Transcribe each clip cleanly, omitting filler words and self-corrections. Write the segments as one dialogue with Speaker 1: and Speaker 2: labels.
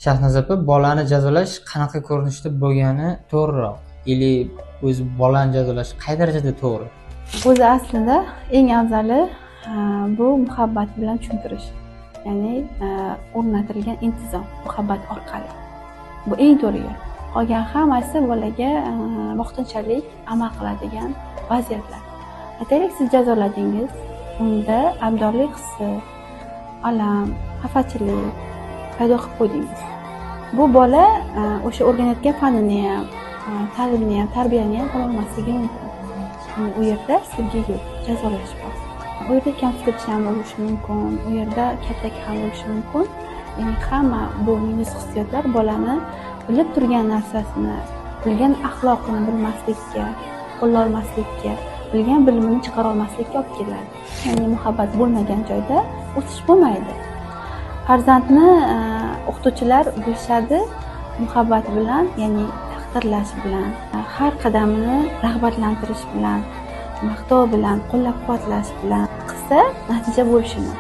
Speaker 1: Shahnoza opa, bolani jazolash qanaqa ko'rinishda bo'lgani to'g'riroq? Ili o'zi bolani jazolash qay darajada to'g'ri?
Speaker 2: O'zi aslida eng afzali bu muhabbat bilan tushuntirish. Ya'ni o'rnatilgan intizom, muhabbat orqali. Bu eng to'g'ri yo'l. Qolgan hammasi bolaga vaqtinchalik amal qiladigan vaziyatlar. Aytaylik, siz jazoladingiz, unda aybdorlik hissi, alam, xafachilik paydo qilib qo'ydingiz. Bu bola o'sha o'rganayotgan fanini ham, ta'limni ham, tarbiyani ham ololmasligi mumkin. U yerda sevgi yo'q, jazolash bor. U yerda kamsitilish ham bo'lishi mumkin, u yerda kaltak ham bo'lishi mumkin. Ya'ni hamma bu minus hissiyotlar bolani bilib turgan narsasini, bilgan axloqini bilmaslikka, qo'llolmaslikka, bilgan bilimini chiqara olmaslikka olib keladi. Ya'ni muhabbat bo'lmagan joyda o'sish bo'lmaydi. Farzandni o'qituvchilar bilishadi muhabbat bilan, ya'ni taqdirlash bilan, har qadamini rag'batlantirish bilan, maqtov bilan, qo'llab-quvvatlash bilan qilsa natija bo'lishini.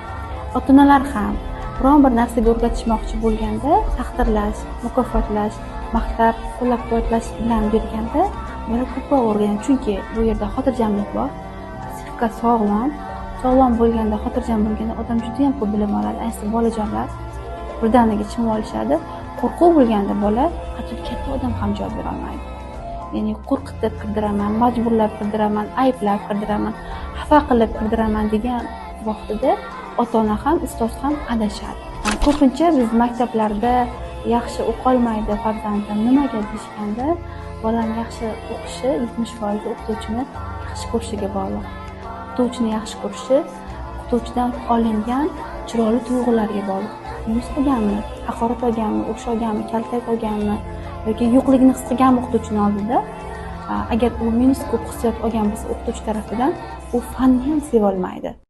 Speaker 2: Ota-onalar ham biron bir narsaga o'rgatishmoqchi bo'lganda taqdirlash, mukofotlash, maqtab, qo'llab-quvvatlash bilan berganda bola ko'proq o'rganadi. Chunki bu yerda xotirjamlik bor, psixika sog'lom bo'lganda, xotirjam bo'lganda odam juda ham ko'p bilim oladi. Ayniqsa bolajonlar birdaniga chimib olishadi. Qo'rquv bo'lganda bola hatto katta odam ham javob bera olmaydi. Ya'ni qo'rqitib qirdiraman, majburlab qirdiraman, ayblab qirdiraman, xafa qilib qirdiraman degan vaqtida ota-ona ham, ustoz ham adashadi. Ko'pincha biz maktablarda yaxshi o'qolmaydi farzandim nimaga deyishganda, bolam yaxshi o'qishi 70% o'qituvchini yaxshi ko'rishiga bog'liq. O'qituvchini yaxshi ko'rishi o'qituvchidan olingan chiroyli tuyg'ularga bog'liq. Yuz qilganmi, haqorat olganmi, o'qish olganmi, kaltak olganmi yoki yo'qligini his qilganmi o'qituvchini oldida, agar u minus ko'p hissiyot olgan bo'lsa o'qituvchi tarafidan, u fanni ham seva olmaydi.